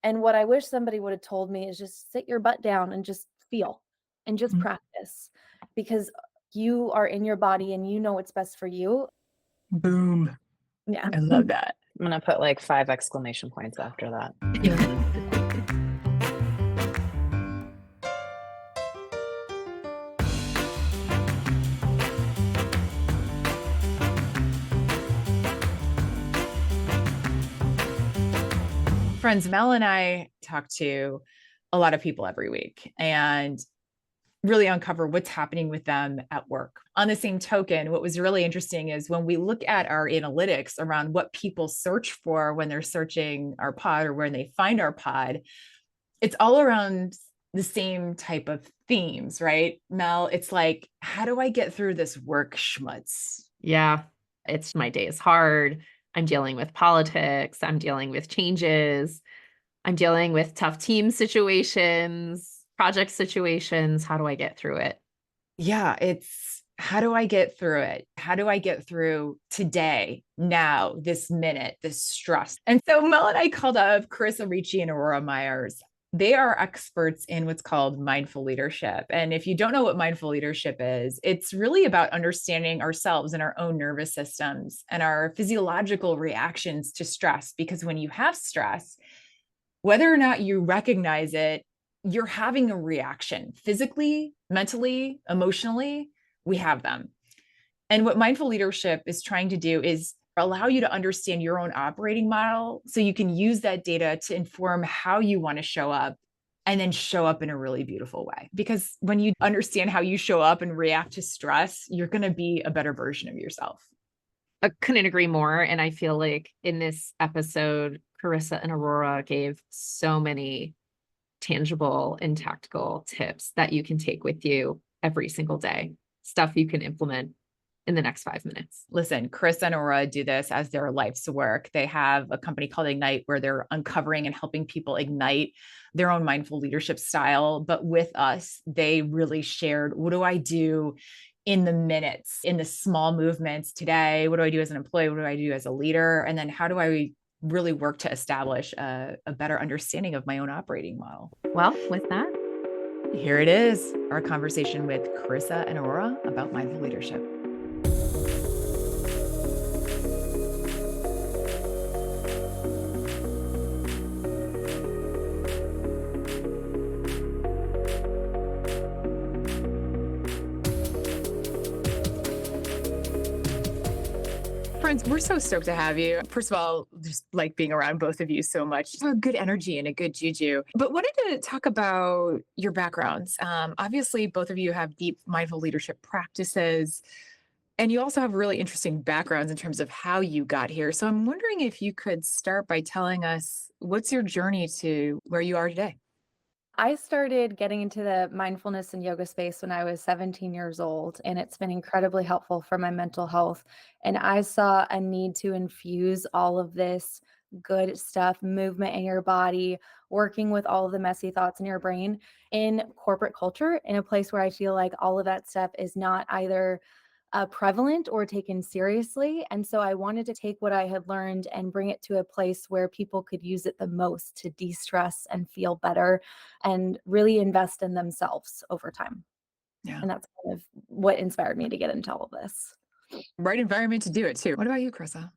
And what I wish somebody would have told me is just sit your butt down and just feel and just Mm. practice because you are in your body and you know what's best for you. Boom. Yeah. I love that. I'm going to put like 5 exclamation points after that. Yeah. Friends, Mel and I talk to a lot of people every week and really uncover what's happening with them at work. On the same token, what was really interesting is when we look at our analytics around what people search for when they're searching our pod or when they find our pod, it's all around the same type of themes, right? Mel, it's like, how do I get through this work schmutz? Yeah, it's my day is hard. I'm dealing with politics. I'm dealing with changes. I'm dealing with tough team situations, project situations. How do I get through it? Yeah, it's how do I get through it? How do I get through today, now, this minute, this stress? And so Mel and I called up Carissa Ricci and Aurora Myers. They are experts in what's called mindful leadership. And if you don't know what mindful leadership is, it's really about understanding ourselves and our own nervous systems and our physiological reactions to stress. Because when you have stress, whether or not you recognize it, you're having a reaction physically, mentally, emotionally. We have them. And what mindful leadership is trying to do is allow you to understand your own operating model so you can use that data to inform how you want to show up and then show up in a really beautiful way. Because when you understand how you show up and react to stress, you're going to be a better version of yourself. I couldn't agree more. And I feel like in this episode, Carissa and Aurora gave so many tangible and tactical tips that you can take with you every single day, stuff you can implement in the next 5 minutes. Listen, Chris and Aurora do this as their life's work. They have a company called Ignite where they're uncovering and helping people ignite their own mindful leadership style. But with us, they really shared, what do I do in the minutes, in the small movements today? What do I do as an employee? What do I do as a leader? And then how do I really work to establish a better understanding of my own operating model? Well, with that, here it is, our conversation with Carissa and Aurora about mindful leadership. Friends, we're so stoked to have you. First of all, just like being around both of you so much. A good energy and a good juju. But wanted to talk about your backgrounds. Obviously, both of you have deep mindful leadership practices, and you also have really interesting backgrounds in terms of how you got here. So I'm wondering if you could start by telling us what's your journey to where you are today? I started getting into the mindfulness and yoga space when I was 17 years old, and it's been incredibly helpful for my mental health. And I saw a need to infuse all of this good stuff, movement in your body, working with all of the messy thoughts in your brain in corporate culture, in a place where I feel like all of that stuff is not either prevalent or taken seriously. And so I wanted to take what I had learned and bring it to a place where people could use it the most to de-stress and feel better and really invest in themselves over time. Yeah. And that's kind of what inspired me to get into all of this. Right environment to do it too. What about you, Carissa?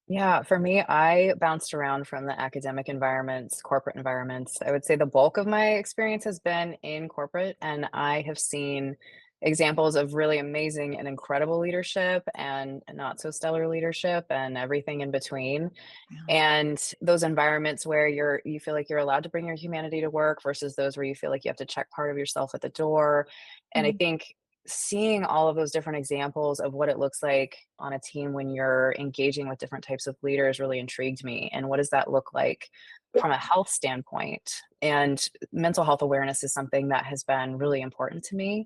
Yeah, for me, I bounced around from the academic environments, corporate environments. I would say the bulk of my experience has been in corporate, and I have seen examples of really amazing and incredible leadership and not so stellar leadership and everything in between. Yeah. And those environments where you feel like you're allowed to bring your humanity to work versus those where you feel like you have to check part of yourself at the door. And I Mhm. think seeing all of those different examples of what it looks like on a team when you're engaging with different types of leaders really intrigued me. And what does that look like from a health standpoint? And mental health awareness is something that has been really important to me,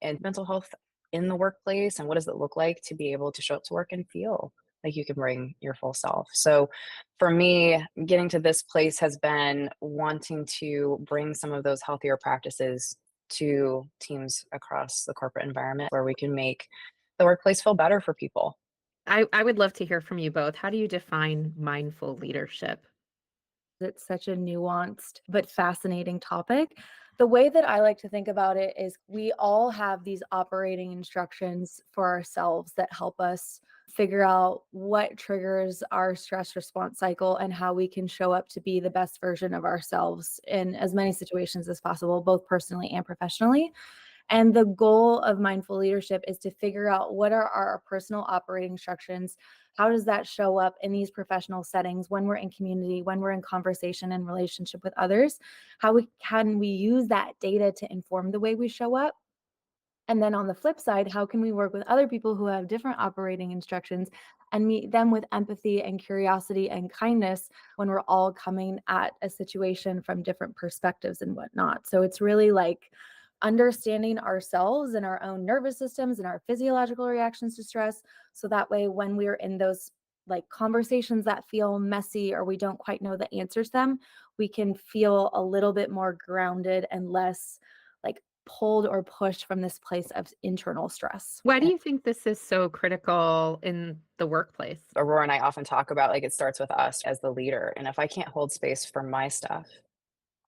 and mental health in the workplace. And what does it look like to be able to show up to work and feel like you can bring your full self? So for me, getting to this place has been wanting to bring some of those healthier practices to teams across the corporate environment where we can make the workplace feel better for people. I would love to hear from you both. How do you define mindful leadership? It's such a nuanced but fascinating topic. The way that I like to think about it is we all have these operating instructions for ourselves that help us figure out what triggers our stress response cycle and how we can show up to be the best version of ourselves in as many situations as possible, both personally and professionally. And the goal of mindful leadership is to figure out what are our personal operating instructions. How does that show up in these professional settings when we're in community, when we're in conversation and relationship with others? Can we use that data to inform the way we show up? And then on the flip side, how can we work with other people who have different operating instructions and meet them with empathy and curiosity and kindness when we're all coming at a situation from different perspectives and whatnot? So it's really like understanding ourselves and our own nervous systems and our physiological reactions to stress. So that way, when we're in those like conversations that feel messy or we don't quite know the answers to them, we can feel a little bit more grounded and less like pulled or pushed from this place of internal stress. Why do you think this is so critical in the workplace? Aurora and I often talk about like it starts with us as the leader. And if I can't hold space for my stuff,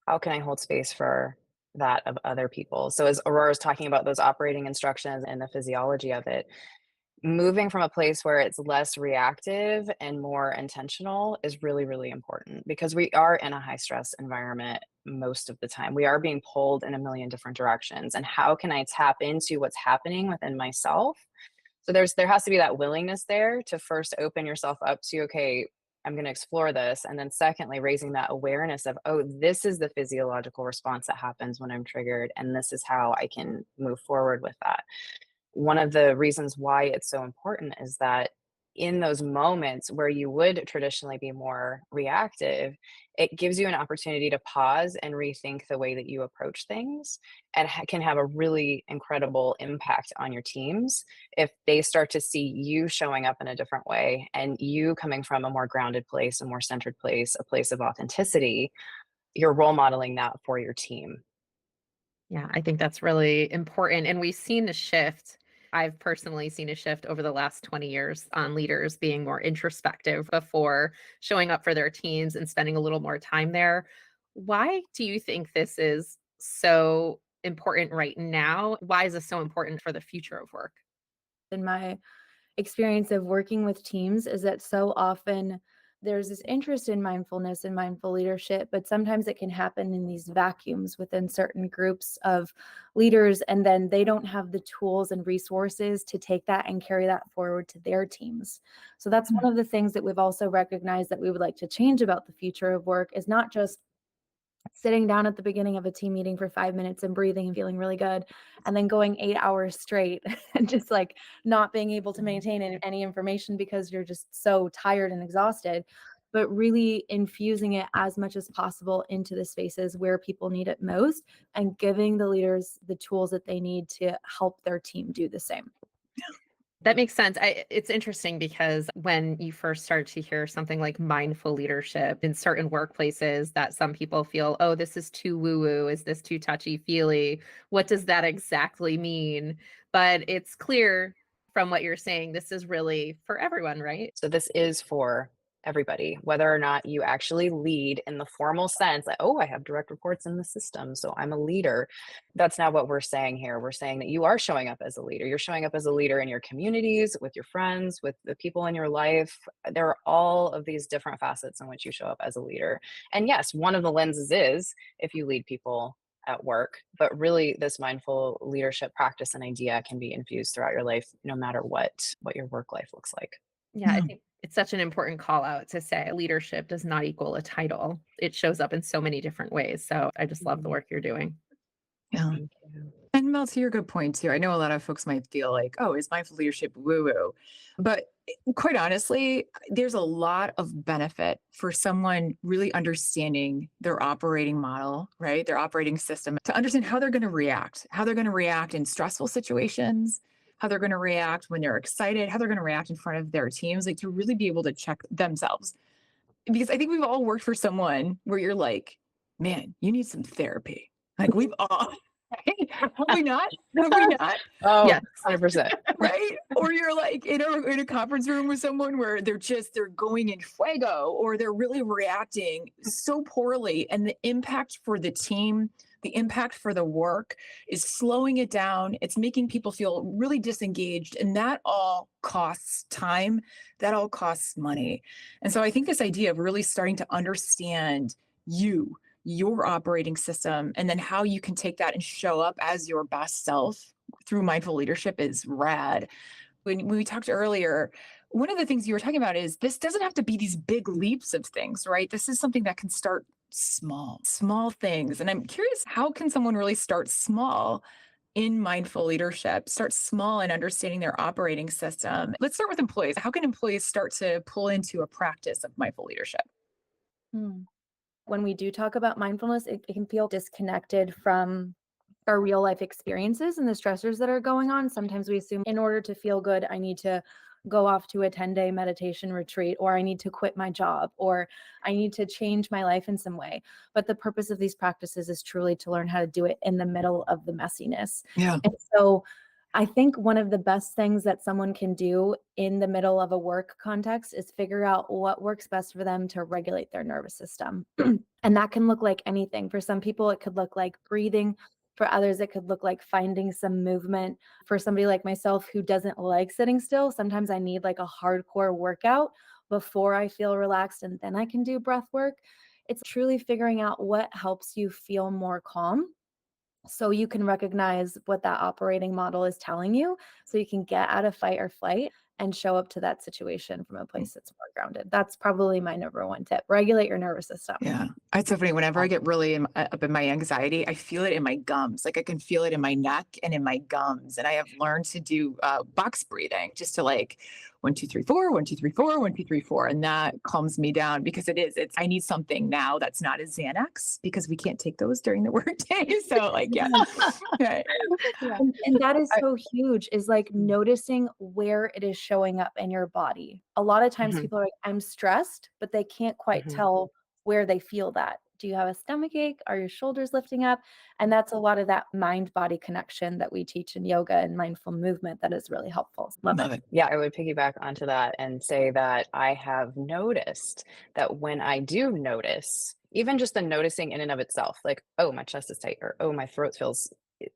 how can I hold space for that of other people? So as Aurora is talking about those operating instructions and the physiology of it, moving from a place where it's less reactive and more intentional is really, really important because we are in a high stress environment most of the time. We are being pulled in a million different directions. And how can I tap into what's happening within myself? So there has to be that willingness there to first open yourself up to, okay, I'm going to explore this. And then secondly, raising that awareness of, oh, this is the physiological response that happens when I'm triggered. And this is how I can move forward with that. One of the reasons why it's so important is that in those moments where you would traditionally be more reactive, it gives you an opportunity to pause and rethink the way that you approach things and can have a really incredible impact on your teams if they start to see you showing up in a different way and you coming from a more grounded place, a more centered place, a place of authenticity. You're role modeling that for your team. Yeah, I think that's really important. And we've seen a shift. I've personally seen a shift over the last 20 years on leaders being more introspective before showing up for their teams and spending a little more time there. Why do you think this is so important right now? Why is this so important for the future of work? In my experience of working with teams is that so often there's this interest in mindfulness and mindful leadership, but sometimes it can happen in these vacuums within certain groups of leaders, and then they don't have the tools and resources to take that and carry that forward to their teams. So that's one of the things that we've also recognized that we would like to change about the future of work is not just sitting down at the beginning of a team meeting for 5 minutes and breathing and feeling really good, and then going 8 hours straight and just like not being able to maintain any information because you're just so tired and exhausted, but really infusing it as much as possible into the spaces where people need it most and giving the leaders the tools that they need to help their team do the same. That makes sense. It's interesting because when you first start to hear something like mindful leadership in certain workplaces, that some people feel, oh, this is too woo-woo. Is this too touchy-feely? What does that exactly mean? But it's clear from what you're saying, this is really for everyone, right? So this is for everybody, whether or not you actually lead in the formal sense, like, oh, I have direct reports in the system, so I'm a leader. That's not what we're saying here. We're saying that you are showing up as a leader. You're showing up as a leader in your communities, with your friends, with the people in your life. There are all of these different facets in which you show up as a leader. And yes, one of the lenses is if you lead people at work, but really this mindful leadership practice and idea can be infused throughout your life, no matter what your work life looks like. Yeah, I think it's such an important call out to say leadership does not equal a title. It shows up in so many different ways. So I just love the work you're doing. Yeah. Thank you. And Mel, to your good point too, I know a lot of folks might feel like, oh, is mindful leadership woo-woo? But quite honestly, there's a lot of benefit for someone really understanding their operating model, right? Their operating system, to understand how they're going to react, in stressful situations, how they're going to react when they're excited, how they're going to react in front of their teams, like to really be able to check themselves. Because I think we've all worked for someone where you're like, man, you need some therapy. Like we've all Have we not? Have we not? Oh, Yes. 100%. Right? Or you're like in a conference room with someone where they're going in fuego, or they're really reacting so poorly. And the impact for the team, the impact for the work is slowing it down. It's making people feel really disengaged. And that all costs time. That all costs money. And so I think this idea of really starting to understand your operating system, and then how you can take that and show up as your best self through mindful leadership is rad. When we talked earlier, one of the things you were talking about is this doesn't have to be these big leaps of things, right? This is something that can start small things. And I'm curious, how can someone really start small in mindful leadership, start small in understanding their operating system? Let's start with employees. How can employees start to pull into a practice of mindful leadership? Hmm. When we do talk about mindfulness, it can feel disconnected from our real life experiences and the stressors that are going on. Sometimes we assume in order to feel good, I need to go off to a 10-day meditation retreat, or I need to quit my job, or I need to change my life in some way. But the purpose of these practices is truly to learn how to do it in the middle of the messiness. Yeah. And so I think one of the best things that someone can do in the middle of a work context is figure out what works best for them to regulate their nervous system. And that can look like anything. For some people, it could look like breathing. For others, it could look like finding some movement. For somebody like myself who doesn't like sitting still, sometimes I need like a hardcore workout before I feel relaxed, and then I can do breath work. It's truly figuring out what helps you feel more calm, so you can recognize what that operating model is telling you, so you can get out of fight or flight and show up to that situation from a place that's more grounded. That's probably my number one tip. Regulate your nervous system. Yeah. It's so funny. Whenever I get really up in my anxiety, I feel it in my gums. Like I can feel it in my neck and in my gums. And I have learned to do box breathing, just to like 1, 2, 3, 4, 1, 2, 3, 4, 1, 2, 3, 4. And that calms me down, because I need something now that's not a Xanax, because we can't take those during the workday. So like, yeah. Right. Yeah. And that is so huge, is like noticing where it is showing up in your body. A lot of times Mhm. people are like, I'm stressed, but they can't quite Mhm. tell where they feel that. Do you have a stomach ache? Are your shoulders lifting up? And that's a lot of that mind body connection that we teach in yoga and mindful movement that is really helpful. Love Love it. it. Yeah, I would piggyback onto that and say that I have noticed that when I do notice, even just the noticing in and of itself, like, oh, my chest is tight, or oh, my throat feels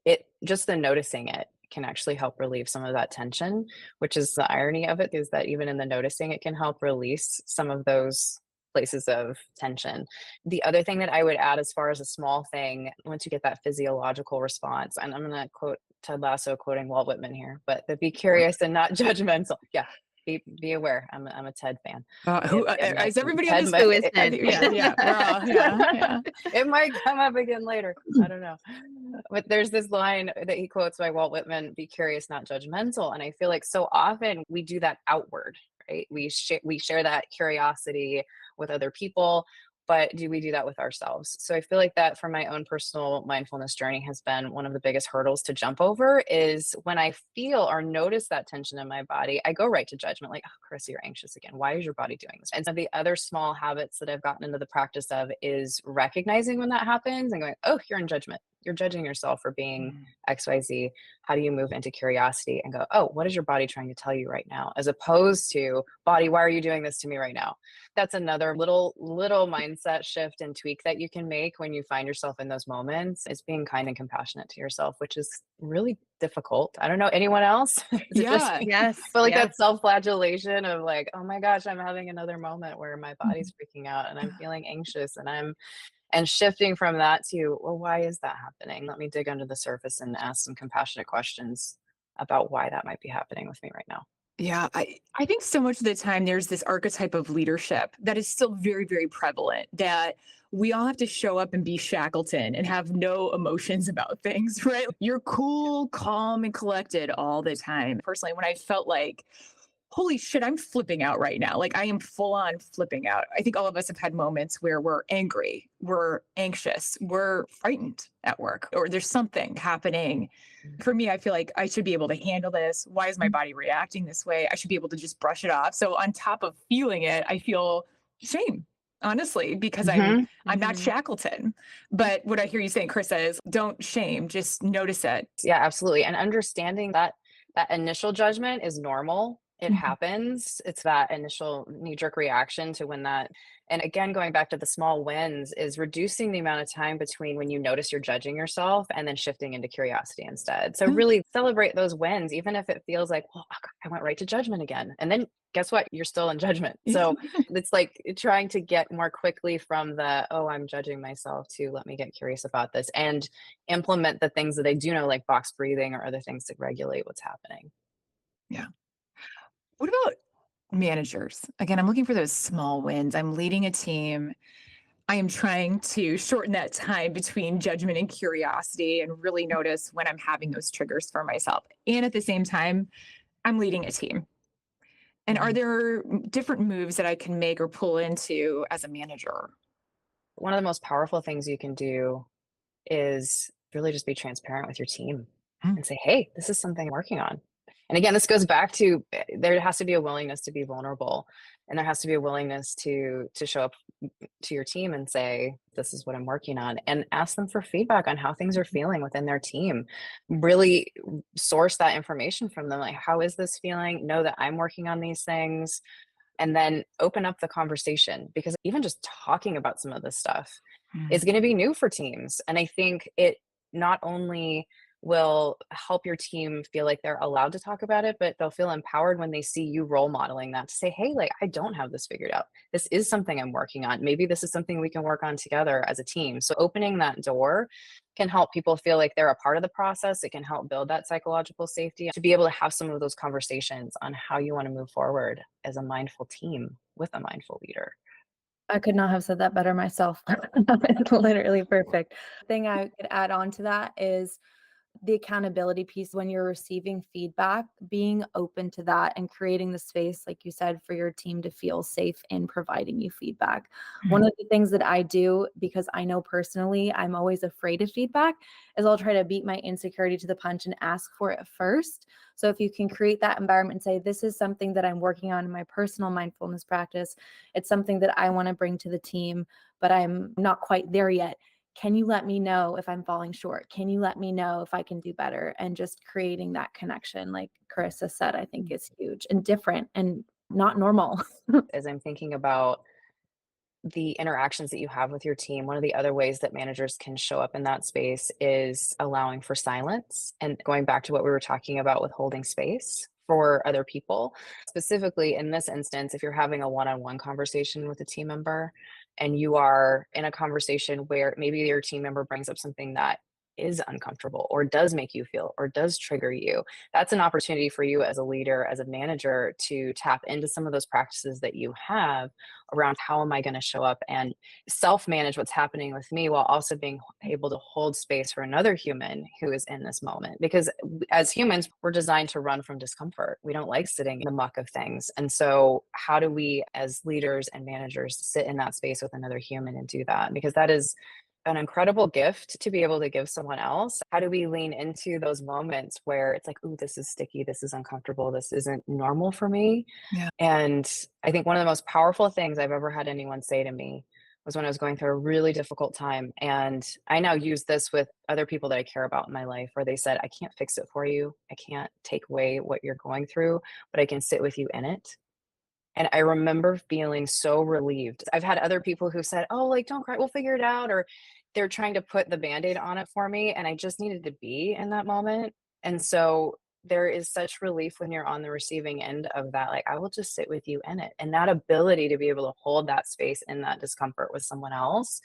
it, just the noticing it can actually help relieve some of that tension, which is the irony of it, is that even in the noticing, it can help release some of those places of tension. The other thing that I would add, as far as a small thing, once you get that physiological response, and I'm going to quote Ted Lasso quoting Walt Whitman here, but the be curious and not judgmental. Yeah. Be aware. I'm a Ted fan. Who It might, is everybody on Ted this? might, Who it, I isn't? think, yeah. We're all, yeah. it might come up again later. I don't know. But there's this line that he quotes by Walt Whitman, be curious, not judgmental. And I feel like so often we do that outward, right? We share that curiosity with other people, but do we do that with ourselves? So I feel like that, for my own personal mindfulness journey, has been one of the biggest hurdles to jump over, is when I feel or notice that tension in my body, I go right to judgment, like, oh, Carissa, you're anxious again. Why is your body doing this? And so the other small habits that I've gotten into the practice of is recognizing when that happens and going, oh, you're in judgment. You're judging yourself for being XYZ. How do you move into curiosity and go, oh, what is your body trying to tell you right now? As opposed to, body, why are you doing this to me right now? That's another little mindset shift and tweak that you can make when you find yourself in those moments, is being kind and compassionate to yourself, which is really difficult. I don't know, anyone else? Is it just Yeah. me? Yes. But like yes. that self-flagellation of like, oh my gosh, I'm having another moment where my body's freaking out and I'm feeling anxious, and shifting from that to, well, why is that happening? Let me dig under the surface and ask some compassionate questions about why that might be happening with me right now. Yeah, I think so much of the time there's this archetype of leadership that is still very, very prevalent, that we all have to show up and be Shackleton and have no emotions about things, right? You're cool, calm, and collected all the time. Personally, when I felt like, holy shit, I'm flipping out right now. Like I am full on flipping out. I think all of us have had moments where we're angry, we're anxious, we're frightened at work, or there's something happening. For me, I feel like I should be able to handle this. Why is my body reacting this way? I should be able to just brush it off. So on top of feeling it, I feel shame. honestly, because Mhm. I'm not Mhm. Shackleton. But what I hear you saying, Carissa, is don't shame, just notice it. Yeah, absolutely. And understanding that that initial judgment is normal. It Mhm. happens. It's that initial knee-jerk reaction to when that, and again, going back to the small wins is reducing the amount of time between when you notice you're judging yourself and then shifting into curiosity instead. So Yeah. really celebrate those wins, even if it feels like, well, I went right to judgment again. And then guess what? You're still in judgment. So it's like trying to get more quickly from the, oh, I'm judging myself, to let me get curious about this and implement the things that I do know, like box breathing or other things to regulate what's happening. Yeah. What about managers? Again, I'm looking for those small wins. I'm leading a team. I am trying to shorten that time between judgment and curiosity and really notice when I'm having those triggers for myself. And at the same time, I'm leading a team. And are Mhm. there different moves that I can make or pull into as a manager? One of the most powerful things you can do is really just be transparent with your team Mm. and say, hey, this is something I'm working on. And again, this goes back to there has to be a willingness to be vulnerable, and there has to be a willingness to show up to your team and say, this is what I'm working on, and ask them for feedback on how things are feeling within their team. Really source that information from them. Like, how is this feeling? Know that I'm working on these things, and then open up the conversation, because even just talking about some of this stuff is Mm. going to be new for teams. And I think it not only will help your team feel like they're allowed to talk about it, but they'll feel empowered when they see you role modeling that, to say, hey, like, I don't have this figured out. This is something I'm working on. Maybe this is something we can work on together as a team. So opening that door can help people feel like they're a part of the process. It can help build that psychological safety to be able to have some of those conversations on how you want to move forward as a mindful team with a mindful leader. I could not have said that better myself. It's literally perfect. Thing I could add on to that is the accountability piece. When you're receiving feedback, being open to that and creating the space, like you said, for your team to feel safe in providing you feedback. One Mm. of the things that I do, because I know personally I'm always afraid of feedback, is I'll try to beat my insecurity to the punch and ask for it first. So if you can create that environment and say, this is something that I'm working on in my personal mindfulness practice, it's something that I want to bring to the team, but I'm not quite there yet. Can you let me know if I'm falling short? Can you let me know if I can do better? And just creating that connection, like Carissa said, I think is huge and different and not normal. As I'm thinking about the interactions that you have with your team, one of the other ways that managers can show up in that space is allowing for silence and going back to what we were talking about with holding space for other people. Specifically, in this instance, if you're having a one on one conversation with a team member and you are in a conversation where maybe your team member brings up something that is uncomfortable or does make you feel or does trigger you, that's an opportunity for you as a leader, as a manager, to tap into some of those practices that you have around how am I going to show up and self manage what's happening with me, while also being able to hold space for another human who is in this moment. Because as humans, we're designed to run from discomfort. We don't like sitting in the muck of things. And so, how do we, as leaders and managers, sit in that space with another human and do that? Because that is an incredible gift to be able to give someone else. How do we lean into those moments where it's like, ooh, this is sticky, this is uncomfortable, this isn't normal for me? Yeah. And I think one of the most powerful things I've ever had anyone say to me was when I was going through a really difficult time. And I now use this with other people that I care about in my life, where they said, I can't fix it for you. I can't take away what you're going through, but I can sit with you in it. And I remember feeling so relieved. I've had other people who said, oh, like, don't cry, we'll figure it out. Or they're trying to put the band-aid on it for me. And I just needed to be in that moment. And so there is such relief when you're on the receiving end of that. Like, I will just sit with you in it. And that ability to be able to hold that space in that discomfort with someone else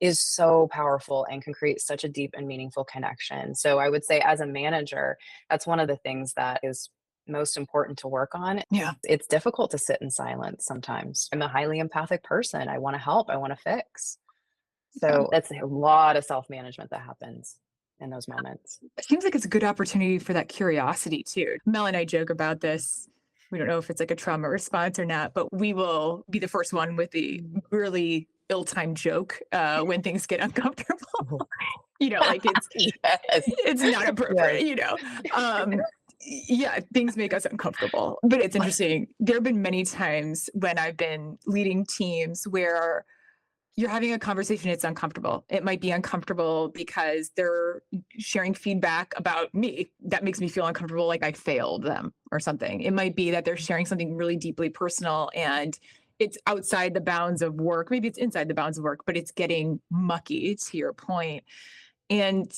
is so powerful and can create such a deep and meaningful connection. So I would say, as a manager, that's one of the things that is most important to work on. Yeah. It's difficult to sit in silence sometimes. I'm a highly empathic person. I want to help, I want to fix. Yeah. So that's a lot of self-management that happens in those moments. It seems like it's a good opportunity for that curiosity too. Mel and I joke about this. We don't know if it's like a trauma response or not, but we will be the first one with the really ill-timed joke when things get uncomfortable. Like Yes. it's not appropriate, Yes. Yeah, things make us uncomfortable. But it's interesting. There have been many times when I've been leading teams where you're having a conversation, it's uncomfortable. It might be uncomfortable because they're sharing feedback about me that makes me feel uncomfortable, like I failed them or something. It might be that they're sharing something really deeply personal and it's outside the bounds of work. Maybe it's inside the bounds of work, but it's getting mucky, to your point. And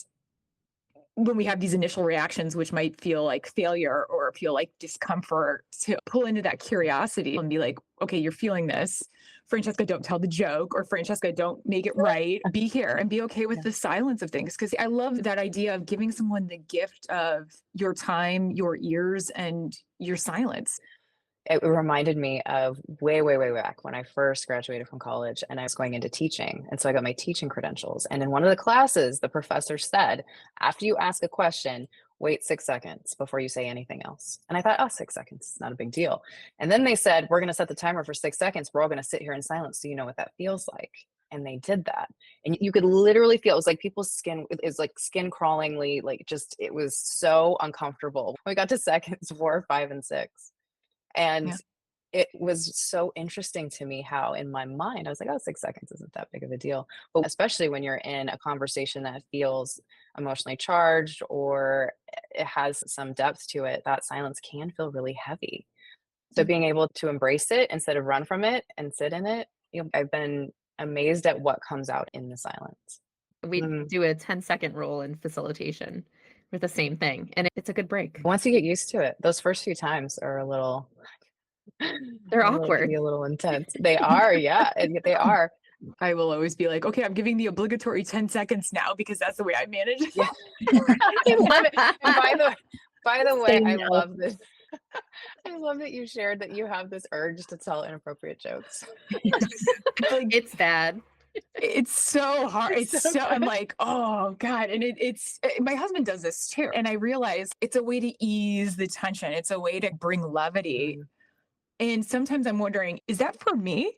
when we have these initial reactions, which might feel like failure or feel like discomfort, to pull into that curiosity and be like, okay, you're feeling this. Francesca, don't tell the joke, or Francesca, don't make it right. Be here and be okay with the silence of things. Because I love that idea of giving someone the gift of your time, your ears, and your silence. It reminded me of way, way, way back when I first graduated from college and I was going into teaching. And so I got my teaching credentials. And in one of the classes, the professor said, after you ask a question, wait 6 seconds before you say anything else. And I thought, oh, 6 seconds, it's not a big deal. And then they said, we're going to set the timer for 6 seconds. We're all going to sit here in silence so you know what that feels like. And they did that. And you could literally feel, it was like people's skin is like skin crawlingly, like just, it was so uncomfortable. We got to seconds 4, 5, and 6. And Yeah. it was so interesting to me how in my mind, I was like, oh, 6 seconds isn't that big of a deal. But especially when you're in a conversation that feels emotionally charged or it has some depth to it, that silence can feel really heavy. So being able to embrace it instead of run from it and sit in it, I've been amazed at what comes out in the silence. We do a 10-second rule in facilitation with the same thing, and it's a good break. Once you get used to it, those first few times are a little, They're can awkward. be a little intense. They are, yeah, they are. I will always be like, okay, I'm giving the obligatory 10 seconds now because that's the way I manage it. Yeah. I love it. And by the way, I no. love this. I love that you shared that you have this urge to tell inappropriate jokes. It's bad. It's so hard. It's so, I'm like, oh God. And my husband does this too. And I realize it's a way to ease the tension. It's a way to bring levity. And sometimes I'm wondering, is that for me?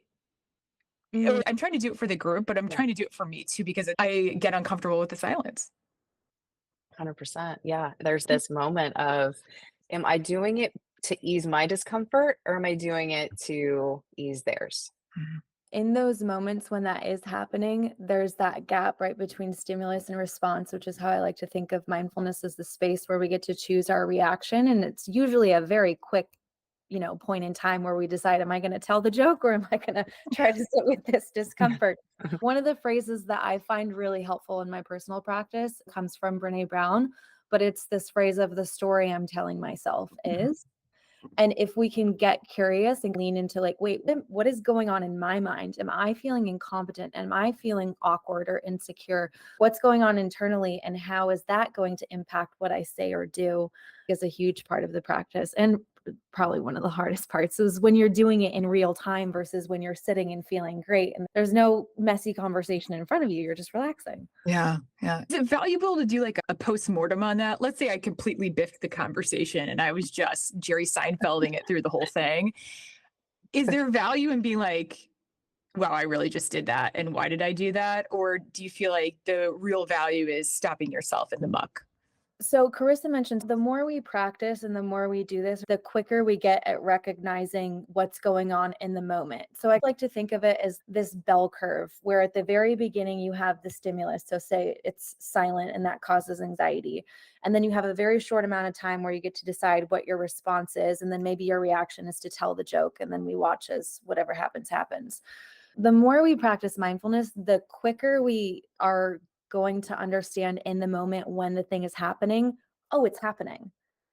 Or I'm trying to do it for the group, but I'm trying to do it for me too, because I get uncomfortable with the silence. 100%. Yeah. There's this moment of, am I doing it to ease my discomfort or am I doing it to ease theirs? In those moments when that is happening, there's that gap right between stimulus and response, which is how I like to think of mindfulness as the space where we get to choose our reaction. And it's usually a very quick, point in time where we decide, am I going to tell the joke or am I going to try to sit with this discomfort? One of the phrases that I find really helpful in my personal practice comes from Brené Brown, but it's this phrase of the story I'm telling myself is. And if we can get curious and lean into like, wait, what is going on in my mind? Am I feeling incompetent? Am I feeling awkward or insecure? What's going on internally? And how is that going to impact what I say or do is a huge part of the practice. And probably one of the hardest parts is when you're doing it in real time versus when you're sitting and feeling great. And there's no messy conversation in front of you. You're just relaxing. Yeah. Yeah. Is it valuable to do like a post-mortem on that? Let's say I completely biffed the conversation and I was just Jerry Seinfelding it through the whole thing. Is there value in being like, wow, I really just did that. And why did I do that? Or do you feel like the real value is stopping yourself in the muck? So Carissa mentioned the more we practice and the more we do this, the quicker we get at recognizing what's going on in the moment. So I like to think of it as this bell curve where at the very beginning you have the stimulus. So say it's silent and that causes anxiety. And then you have a very short amount of time where you get to decide what your response is. And then maybe your reaction is to tell the joke. And then we watch as whatever happens, happens. The more we practice mindfulness, the quicker we are going to understand in the moment when the thing is happening, oh, it's happening.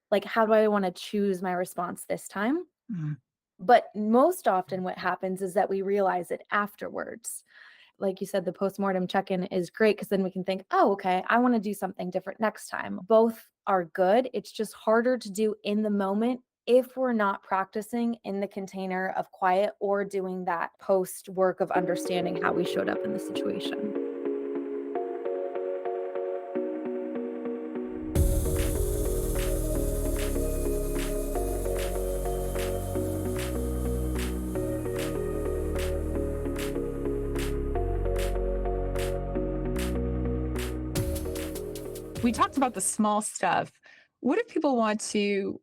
Like, how do I want to choose my response this time? But most often what happens is that we realize it afterwards. Like you said, the postmortem check-in is great because then we can think, oh, okay, I want to do something different next time. Both are good. It's just harder to do in the moment if we're not practicing in the container of quiet or doing that post work of understanding how we showed up in the situation. We talked about the small stuff. What if people want to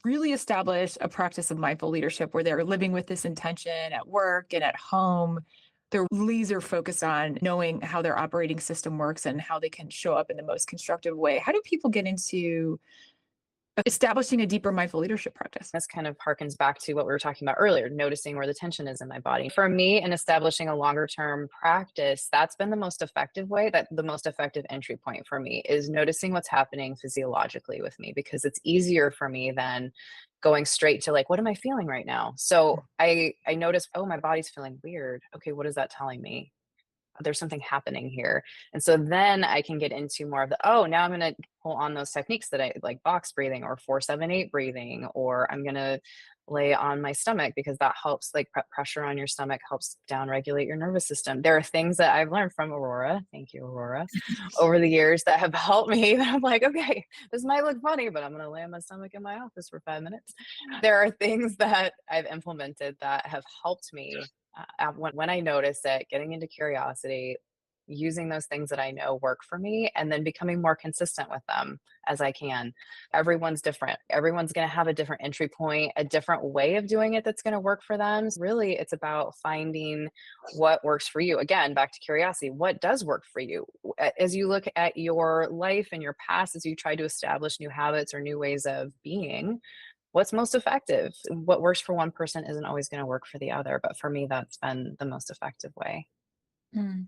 really establish a practice of mindful leadership where they're living with this intention at work and at home? they're laser focused on knowing how their operating system works and how they can show up in the most constructive way. How do people get into establishing a deeper mindful leadership practice? This kind of harkens back to what we were talking about earlier, noticing where the tension is in my body. For me, in establishing a longer term practice, that's been the most effective way, that the most effective entry point for me is noticing what's happening physiologically with me, because it's easier for me than going straight to like, what am I feeling right now? So I notice, oh, my body's feeling weird. Okay, what is that telling me? There's something happening here. And so then I can get into more of the, oh, now I'm going to pull on those techniques that I like, box breathing or 4-7-8 breathing, or I'm going to lay on my stomach because that helps, like pressure on your stomach helps down regulate your nervous system. There are things that I've learned from Aurora. Thank you, Aurora, over the years that have helped me that I'm like, okay, this might look funny, but I'm going to lay on my stomach in my office for 5 minutes. There are things that I've implemented that have helped me when I notice it, getting into curiosity, using those things that I know work for me, and then becoming more consistent with them as I can. Everyone's different. Everyone's going to have a different entry point, a different way of doing it that's going to work for them. Really, it's about finding what works for you. Again, back to curiosity, what does work for you? As you look at your life and your past, as you try to establish new habits or new ways of being, what's most effective? What works for one person isn't always going to work for the other, but for me, that's been the most effective way. Mm.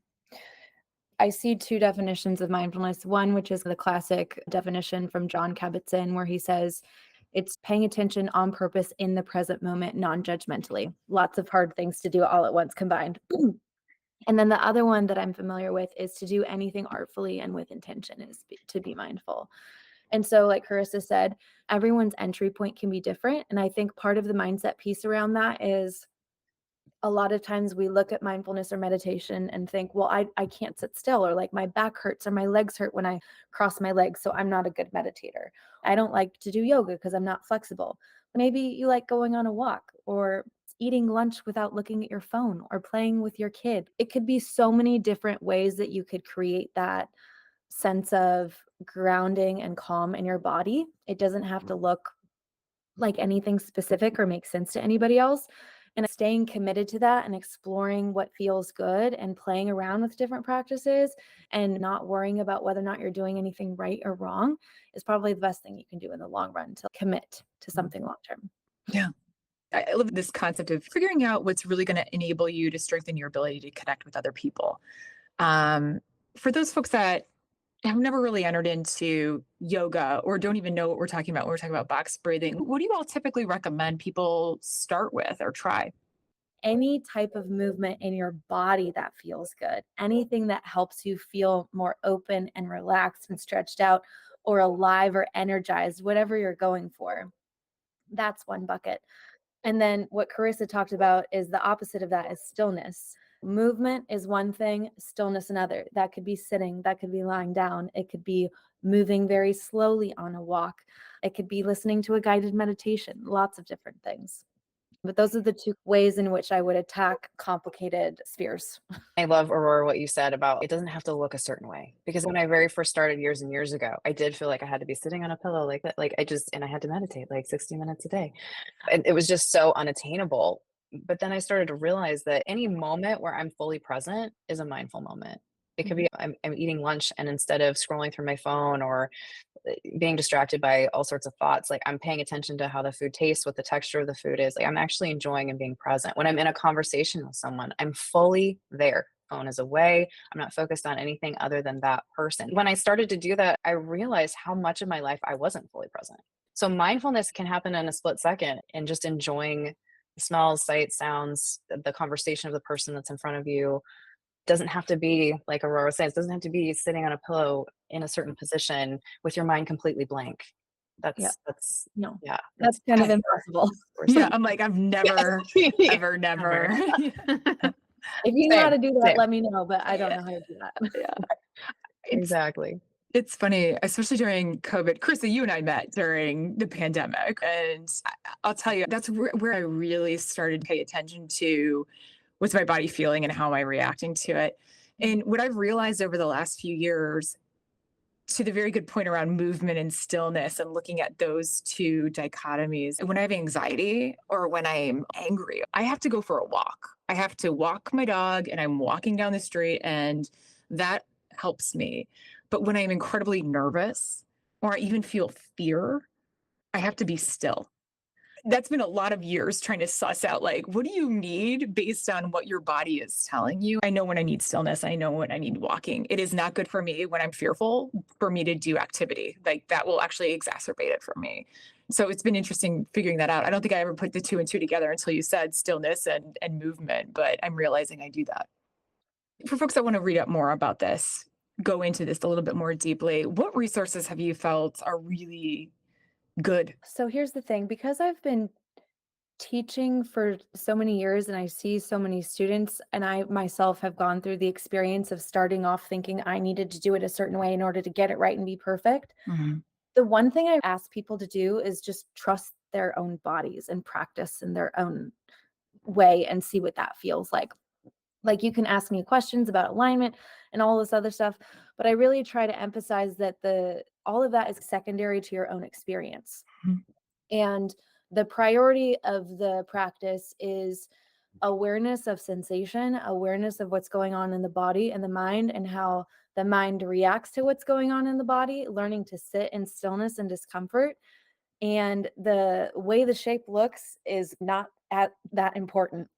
I see two definitions of mindfulness. One, which is the classic definition from John Kabat-Zinn, where he says it's paying attention on purpose in the present moment, non-judgmentally. Lots of hard things to do all at once combined. And then the other one that I'm familiar with is to do anything artfully and with intention, is to be mindful. And so, like Carissa said, everyone's entry point can be different. And I think part of the mindset piece around that is a lot of times we look at mindfulness or meditation and think, well, I can't sit still, or like my back hurts or my legs hurt when I cross my legs, so I'm not a good meditator. I don't like to do yoga because I'm not flexible. Maybe you like going on a walk or eating lunch without looking at your phone or playing with your kid. It could be so many different ways that you could create that sense of grounding and calm in your body. It doesn't have to look like anything specific or make sense to anybody else. And staying committed to that and exploring what feels good and playing around with different practices and not worrying about whether or not you're doing anything right or wrong is probably the best thing you can do in the long run to commit to something long term. Yeah. I love this concept of figuring out what's really going to enable you to strengthen your ability to connect with other people. For those folks that have never really entered into yoga or don't even know what we're talking about when we're talking about box breathing, what do you all typically recommend people start with or try? Any type of movement in your body that feels good, anything that helps you feel more open and relaxed and stretched out or alive or energized, whatever you're going for. That's one bucket. And then what Carissa talked about is the opposite of that is stillness. Movement is one thing, stillness another. That could be sitting, that could be lying down, it could be moving very slowly on a walk, it could be listening to a guided meditation, lots of different things. But those are the two ways in which I would attack complicated spheres. I love, Aurora, what you said about it doesn't have to look a certain way. Because when I very first started years and years ago, I did feel like I had to be sitting on a pillow like that. And I had to meditate like 60 minutes a day. And it was just so unattainable. But then I started to realize that any moment where I'm fully present is a mindful moment. It could be I'm eating lunch, and instead of scrolling through my phone or being distracted by all sorts of thoughts, like I'm paying attention to how the food tastes, what the texture of the food is. Like I'm actually enjoying and being present. When I'm in a conversation with someone, I'm fully there. Phone is away. I'm not focused on anything other than that person. When I started to do that, I realized how much of my life I wasn't fully present. So mindfulness can happen in a split second, and just enjoying the smells, sights, sounds, the conversation of the person that's in front of you. Doesn't have to be, like Aurora says, doesn't have to be sitting on a pillow in a certain position with your mind completely blank. That's No, yeah. that's kind of impossible. Yeah, I'm like, I've never, ever, never. If you know how to do that, Same. let me know, but I don't know how to do that. Yeah. Exactly. It's funny, especially during COVID. Carissa, you and I met during the pandemic. And I'll tell you, that's where I really started to pay attention to what's my body feeling and how am I reacting to it. And what I've realized over the last few years, to the very good point around movement and stillness and looking at those two dichotomies. When I have anxiety or when I'm angry, I have to go for a walk. I have to walk my dog and I'm walking down the street and that helps me. But when I'm incredibly nervous or I even feel fear, I have to be still. That's been a lot of years trying to suss out, like, what do you need based on what your body is telling you? I know when I need stillness. I know when I need walking. It is not good for me when I'm fearful for me to do activity. Like that will actually exacerbate it for me. So it's been interesting figuring that out. I don't think I ever put the two and two together until you said stillness and movement, but I'm realizing I do that. For folks that want to read up more about this, go into this a little bit more deeply, what resources have you felt are really good? So here's the thing, because I've been teaching for so many years and I see so many students, and I myself have gone through the experience of starting off thinking I needed to do it a certain way in order to get it right and be perfect. Mhm. The one thing I ask people to do is just trust their own bodies and practice in their own way and see what that feels like. Like, you can ask me questions about alignment and all this other stuff, but I really try to emphasize that all of that is secondary to your own experience. Mhm. And the priority of the practice is awareness of sensation, awareness of what's going on in the body and the mind, and how the mind reacts to what's going on in the body, learning to sit in stillness and discomfort. And the way the shape looks is not that important.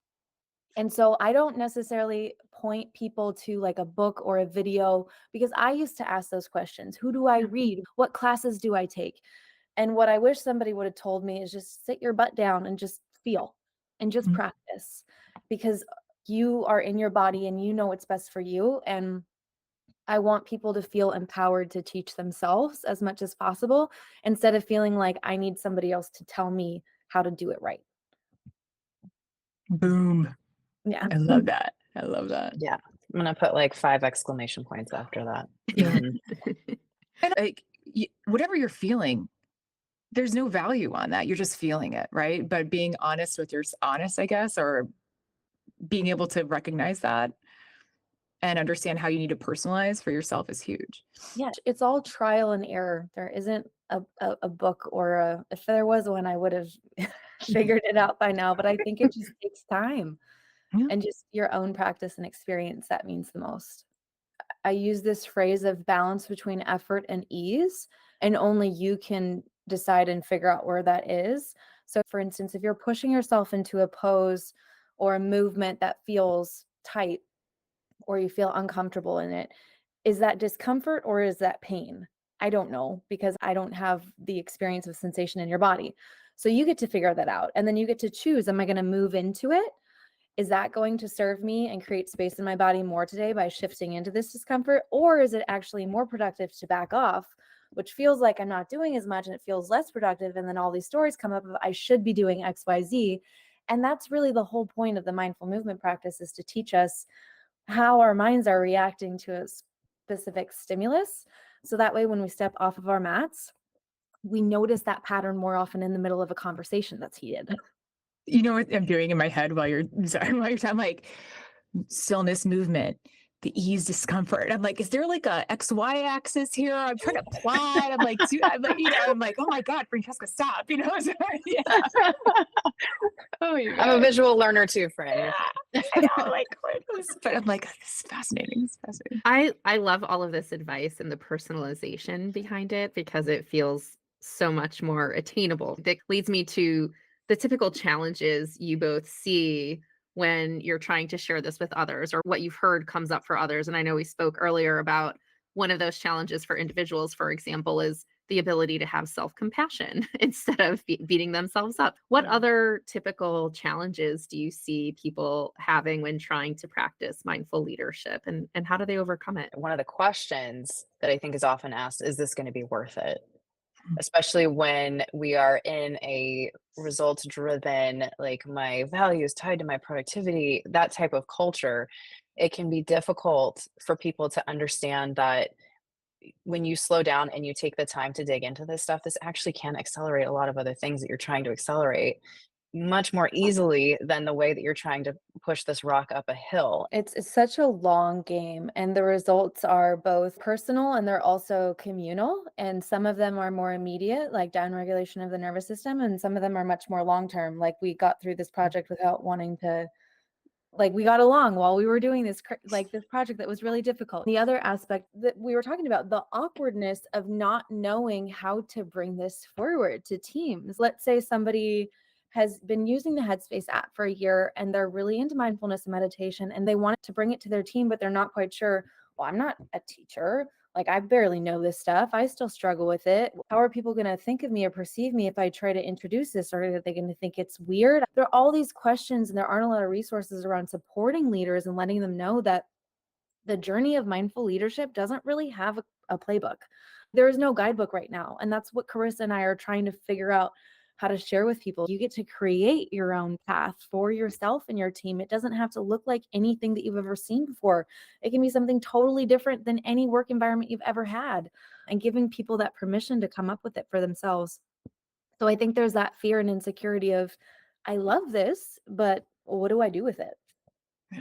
And so I don't necessarily point people to like a book or a video, because I used to ask those questions. Who do I read? What classes do I take? And what I wish somebody would have told me is just sit your butt down and just feel and just Mhm. practice, because you are in your body and you know what's best for you. And I want people to feel empowered to teach themselves as much as possible, instead of feeling like I need somebody else to tell me how to do it right. Boom. Yeah. I love that. I love that. Yeah. I'm going to put like 5 exclamation points after that. Yeah. Mhm. And like whatever you're feeling, there's no value on that. You're just feeling it, right? But being honest with honest, I guess, or being able to recognize that and understand how you need to personalize for yourself is huge. Yeah, it's all trial and error. There isn't a book or if there was one, I would have figured it out by now, but I think it just takes time Yeah. and just your own practice and experience that means the most. I use this phrase of balance between effort and ease, and only you can decide and figure out where that is. So for instance, if you're pushing yourself into a pose or a movement that feels tight, or you feel uncomfortable in it, is that discomfort or is that pain? I don't know, because I don't have the experience of sensation in your body. So you get to figure that out. And then you get to choose, am I going to move into it? Is that going to serve me and create space in my body more today by shifting into this discomfort? Or is it actually more productive to back off, which feels like I'm not doing as much and it feels less productive? And then all these stories come up of I should be doing XYZ. And that's really the whole point of the mindful movement practice, is to teach us how our minds are reacting to a specific stimulus. So that way, when we step off of our mats, we notice that pattern more often in the middle of a conversation that's heated. You know what I'm doing in my head while you're sorry, while you're talking, like stillness, movement, the ease, discomfort. I'm like, is there like a XY axis here? I'm trying to plot. I'm like, oh my God, Francesca, stop. So, yeah. Oh, you I'm a guys. visual learner too, friend. Yeah. I know, like, but I'm like, this is fascinating. It's fascinating. I love all of this advice and the personalization behind it, because it feels so much more attainable. That leads me to the typical challenges you both see when you're trying to share this with others, or what you've heard comes up for others. And I know we spoke earlier about one of those challenges for individuals, for example, is the ability to have self-compassion instead of beating themselves up. What other typical challenges do you see people having when trying to practice mindful leadership, and how do they overcome it? One of the questions that I think is often asked is this going to be worth it? Especially when we are in a results driven, like my value is tied to my productivity, that type of culture, it can be difficult for people to understand that when you slow down and you take the time to dig into this stuff, this actually can accelerate a lot of other things that you're trying to accelerate. much more easily than the way that you're trying to push this rock up a hill. It's such a long game, and the results are both personal and they're also communal. And some of them are more immediate, like downregulation of the nervous system, and some of them are much more long term. Like we got through this project without wanting to, like we got along while we were doing this this project that was really difficult. The other aspect that we were talking about, the awkwardness of not knowing how to bring this forward to teams. Let's say somebody has been using the Headspace app for a year and they're really into mindfulness and meditation and they want to bring it to their team, but they're not quite sure. Well, I'm not a teacher. Like I barely know this stuff. I still struggle with it. How are people going to think of me or perceive me if I try to introduce this? Or are they going to think it's weird? There are all these questions and there aren't a lot of resources around supporting leaders and letting them know that the journey of mindful leadership doesn't really have a playbook. There is no guidebook right now. And that's what Carissa and I are trying to figure out how to share with people. You get to create your own path for yourself and your team. It doesn't have to look like anything that you've ever seen before. It can be something totally different than any work environment you've ever had, and giving people that permission to come up with it for themselves. So I think there's that fear and insecurity of, I love this, but what do I do with it?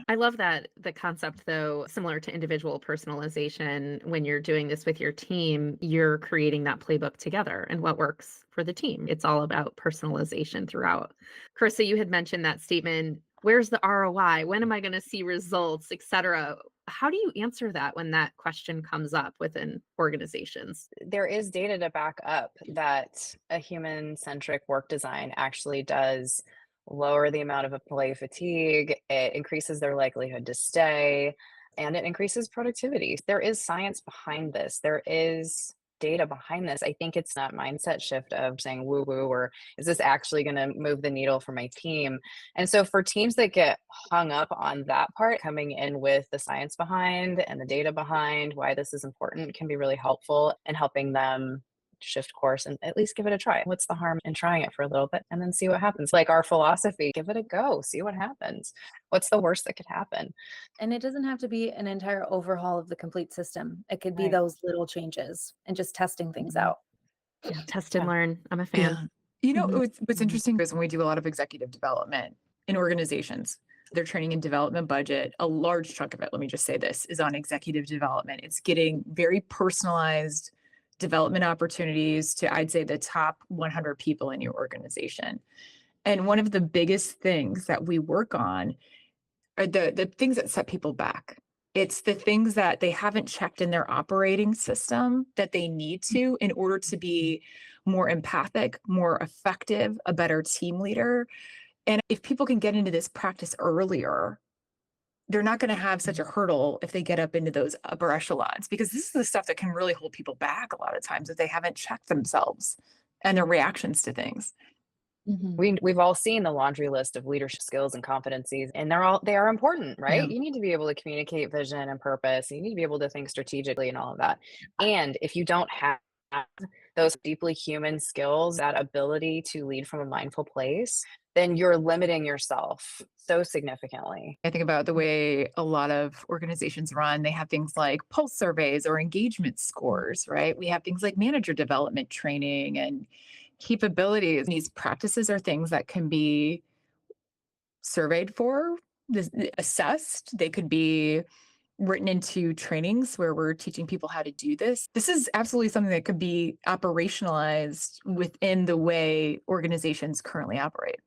I love that the concept, though, similar to individual personalization, when you're doing this with your team, you're creating that playbook together and what works for the team. It's all about personalization throughout. Carissa, you had mentioned that statement, where's the ROI? When am I going to see results, et cetera? How do you answer that when that question comes up within organizations? There is data to back up that a human-centric work design actually does lower the amount of employee fatigue, it increases their likelihood to stay, and it increases productivity. There is science behind this. There is data behind this. I think it's that mindset shift of saying woo woo, or is this actually going to move the needle for my team? And so for teams that get hung up on that part, coming in with the science behind and the data behind why this is important can be really helpful in helping them shift course and at least give it a try. What's the harm in trying it for a little bit and then see what happens? Like our philosophy, give it a go, see what happens. What's the worst that could happen? And it doesn't have to be an entire overhaul of the complete system. It could be Right. those little changes and just testing things out. Yeah, test and Yeah. learn. I'm a fan. You know, Mhm. what's interesting is when we do a lot of executive development in organizations, their training and development budget, a large chunk of it, let me just say this, is on executive development. It's getting very personalized development opportunities to, I'd say, the top 100 people in your organization. And one of the biggest things that we work on are the things that set people back. It's the things that they haven't checked in their operating system that they need to in order to be more empathic, more effective, a better team leader. And if people can get into this practice earlier, they're not going to have such a hurdle if they get up into those upper echelons, because this is the stuff that can really hold people back a lot of times if they haven't checked themselves and their reactions to things. Mhm. We've all seen the laundry list of leadership skills and competencies, and they are important, right? Yeah. You need to be able to communicate vision and purpose. You need to be able to think strategically and all of that. And if you don't have those deeply human skills, that ability to lead from a mindful place, then you're limiting yourself so significantly. I think about the way a lot of organizations run. They have things like pulse surveys or engagement scores, right? We have things like manager development training and capabilities. These practices are things that can be surveyed for, assessed. They could be written into trainings where we're teaching people how to do this. This is absolutely something that could be operationalized within the way organizations currently operate.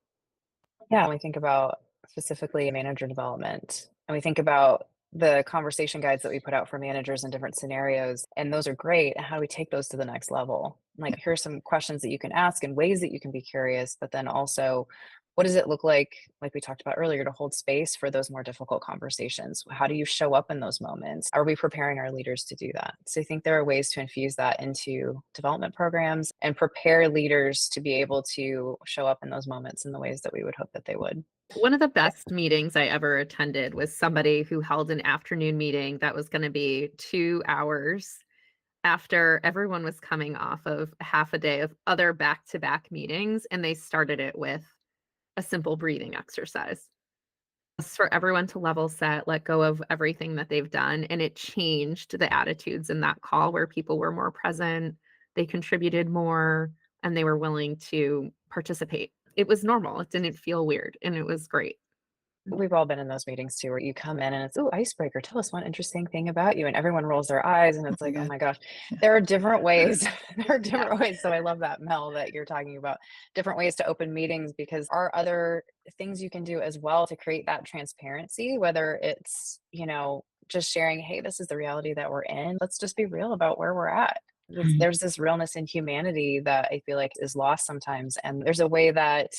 Yeah, when we think about specifically manager development, and we think about the conversation guides that we put out for managers in different scenarios, and those are great. And how do we take those to the next level? Like, here's some questions that you can ask and ways that you can be curious, but then also, what does it look like we talked about earlier, to hold space for those more difficult conversations? How do you show up in those moments? Are we preparing our leaders to do that? So I think there are ways to infuse that into development programs and prepare leaders to be able to show up in those moments in the ways that we would hope that they would. One of the best meetings I ever attended was somebody who held an afternoon meeting that was going to be 2 hours after everyone was coming off of half a day of other back-to-back meetings, and they started it with a simple breathing exercise. Just for everyone to level set, let go of everything that they've done, and it changed the attitudes in that call where people were more present, they contributed more, and they were willing to participate. it was normal. It didn't feel weird, and it was great. We've all been in those meetings too, where you come in and it's, oh, icebreaker, tell us one interesting thing about you. And everyone rolls their eyes and it's like, oh my gosh, there are different ways. There are different ways. So I love that, Mel, that you're talking about different ways to open meetings, because there are other things you can do as well to create that transparency, whether it's, just sharing, hey, this is the reality that we're in. Let's just be real about where we're at. There's this realness in humanity that I feel like is lost sometimes. And there's a way that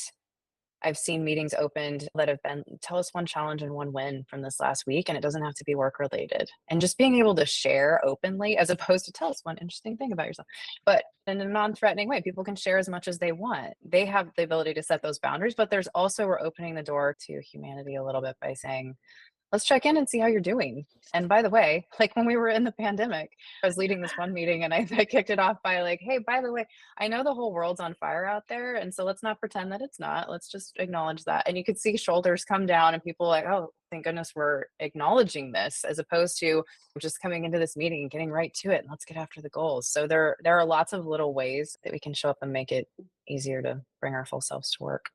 I've seen meetings opened that have been, tell us one challenge and one win from this last week. And it doesn't have to be work related. And just being able to share openly, as opposed to tell us one interesting thing about yourself, but in a non-threatening way. People can share as much as they want. They have the ability to set those boundaries, but there's also, we're opening the door to humanity a little bit by saying, let's check in and see how you're doing. And by the way, like when we were in the pandemic, I was leading this one meeting and I kicked it off by like, hey, by the way, I know the whole world's on fire out there. And so let's not pretend that it's not. Let's just acknowledge that. And you could see shoulders come down and people like, oh, thank goodness we're acknowledging this, as opposed to just coming into this meeting and getting right to it and let's get after the goals. So there are lots of little ways that we can show up and make it easier to bring our full selves to work.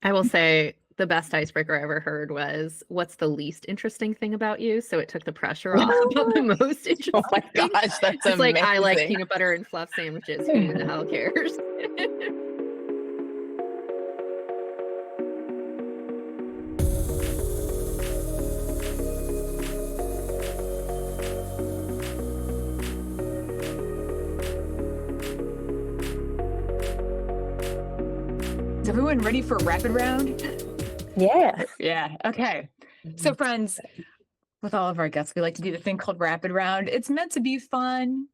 I will say the best icebreaker I ever heard was, what's the least interesting thing about you? So it took the pressure off about the most interesting. Oh my gosh, that's it's amazing. like, I like peanut butter and fluff sandwiches. Who the hell cares? Is everyone ready for rapid round? Yeah. Yeah. Okay. So friends, with all of our guests, we like to do the thing called rapid round. It's meant to be fun,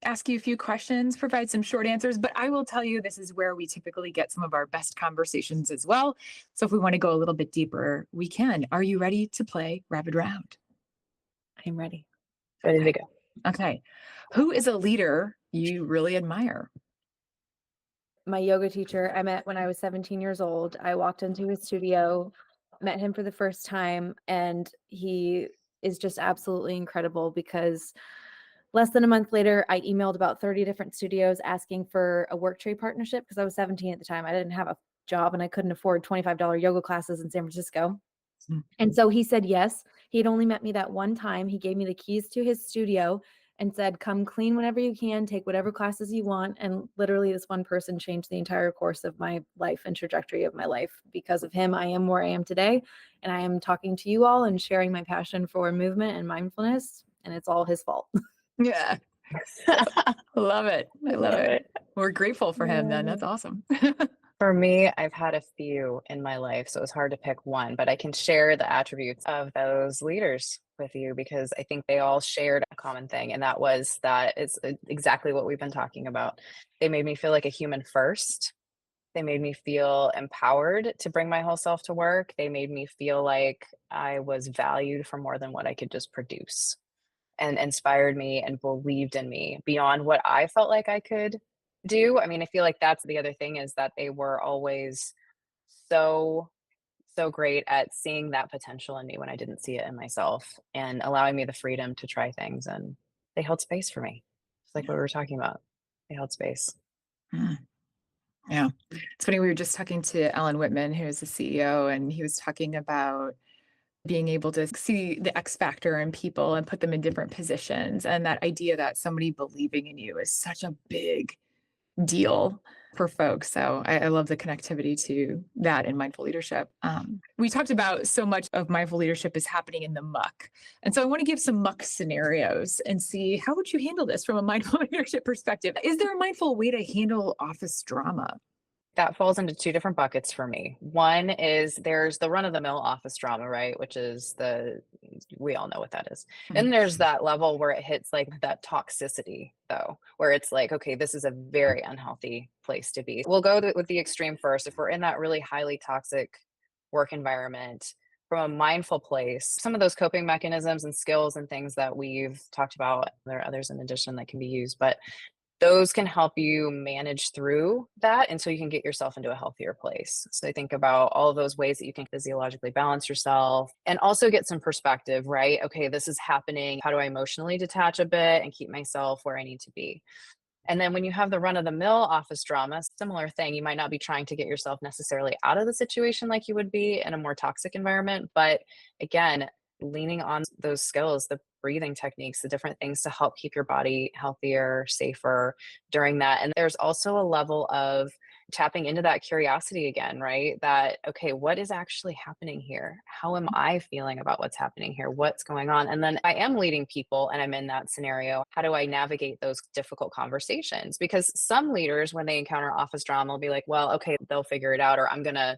ask you a few questions, provide some short answers, but I will tell you, this is where we typically get some of our best conversations as well. So if we want to go a little bit deeper, we can. Are you ready to play rapid round? I'm ready. Ready to go. Okay. Who is a leader you really admire? My yoga teacher I met when I was 17 years old. I walked into his studio, met him for the first time, and he is just absolutely incredible, because less than a month later, I emailed about 30 different studios asking for a work trade partnership, because I was 17 at the time. I didn't have a job and I couldn't afford $25 yoga classes in San Francisco. And so he said yes. He had only met me that one time. He gave me the keys to his studio and said, come clean whenever you can, take whatever classes you want. And literally this one person changed the entire course of my life and trajectory of my life. Because of him, I am where I am today. And I am talking to you all and sharing my passion for movement and mindfulness. And it's all his fault. Yeah. Love it. I love it. We're grateful for him then. That's awesome. For me, I've had a few in my life, so it was hard to pick one, but I can share the attributes of those leaders with you, because I think they all shared a common thing. And that was that it's exactly what we've been talking about. They made me feel like a human first. They made me feel empowered to bring my whole self to work. They made me feel like I was valued for more than what I could just produce, and inspired me and believed in me beyond what I felt like I could do. I mean, I feel like that's the other thing, is that they were always so great at seeing that potential in me when I didn't see it in myself, and allowing me the freedom to try things. And they held space for me. It's like what we were talking about. They held space. Yeah. It's funny. We were just talking to Alan Whitman, who is the CEO, and he was talking about being able to see the X factor in people and put them in different positions. And that idea that somebody believing in you is such a big deal for folks. So I love the connectivity to that in mindful leadership. We talked about so much of mindful leadership is happening in the muck. And so I want to give some muck scenarios and see, how would you handle this from a mindful leadership perspective? Is there a mindful way to handle office drama? That falls into two different buckets for me. One is, there's the run of the mill office drama, right? Which is we all know what that is. Then there's that level where it hits like that toxicity, though, where it's like, okay, this is a very unhealthy place to be. We'll go with the extreme first. If we're in that really highly toxic work environment, from a mindful place, some of those coping mechanisms and skills and things that we've talked about, there are others in addition that can be used, but those can help you manage through that, and so you can get yourself into a healthier place. So I think about all of those ways that you can physiologically balance yourself and also get some perspective, right? Okay, this is happening. How do I emotionally detach a bit and keep myself where I need to be? And then when you have the run of the mill office drama, similar thing, you might not be trying to get yourself necessarily out of the situation like you would be in a more toxic environment. But again, leaning on those skills, the breathing techniques, the different things to help keep your body healthier, safer during that. And there's also a level of tapping into that curiosity again, right? That, okay, what is actually happening here? How am I feeling about what's happening here? What's going on? And then I am leading people and I'm in that scenario. How do I navigate those difficult conversations? Because some leaders, when they encounter office drama, will be like, well, okay, they'll figure it out, or I'm going to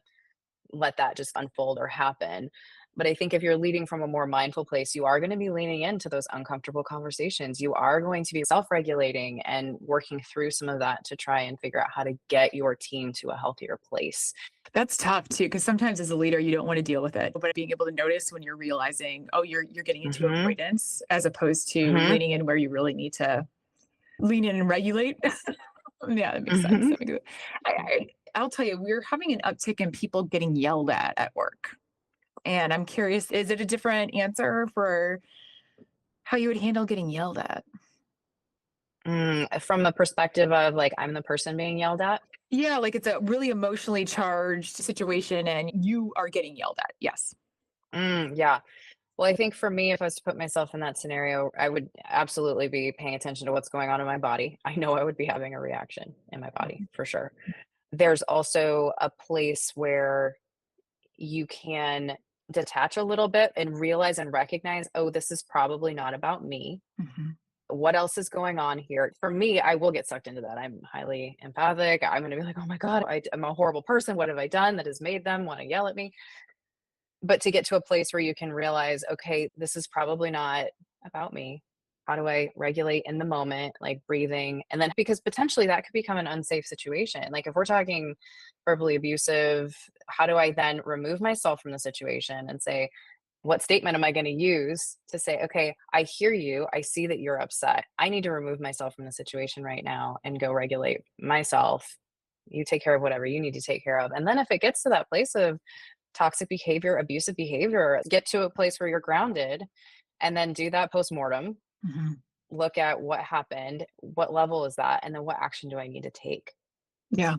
let that just unfold or happen. But I think if you're leading from a more mindful place, you are going to be leaning into those uncomfortable conversations. You are going to be self regulating and working through some of that to try and figure out how to get your team to a healthier place. That's tough too, because sometimes as a leader, you don't want to deal with it. But being able to notice when you're realizing, oh, you're getting into Hmm. avoidance as opposed to Hmm. leaning in where you really need to lean in and regulate. Yeah, that makes sense. Hmm. That makes sense. I'll tell you, we're having an uptick in people getting yelled at work. And I'm curious, is it a different answer for how you would handle getting yelled at? From the perspective of like, I'm the person being yelled at. Yeah, like it's a really emotionally charged situation and you are getting yelled at. Yes. Yeah. Well, I think for me, if I was to put myself in that scenario, I would absolutely be paying attention to what's going on in my body. I know I would be having a reaction in my body for sure. There's also a place where you can detach a little bit and realize and recognize, oh, this is probably not about me. Mhm. What else is going on here? For me, I will get sucked into that. I'm highly empathic. I'm going to be like, oh my God, I'm a horrible person. What have I done that has made them want to yell at me? But to get to a place where you can realize, okay, this is probably not about me. How do I regulate in the moment, like breathing? And then because potentially that could become an unsafe situation. Like if we're talking verbally abusive, how do I then remove myself from the situation and say, what statement am I going to use to say, okay, I hear you. I see that you're upset. I need to remove myself from the situation right now and go regulate myself. You take care of whatever you need to take care of. And then if it gets to that place of toxic behavior, abusive behavior, get to a place where you're grounded and then do that post-mortem, Mhm. look at what happened, what level is that, and then what action do I need to take? Yeah.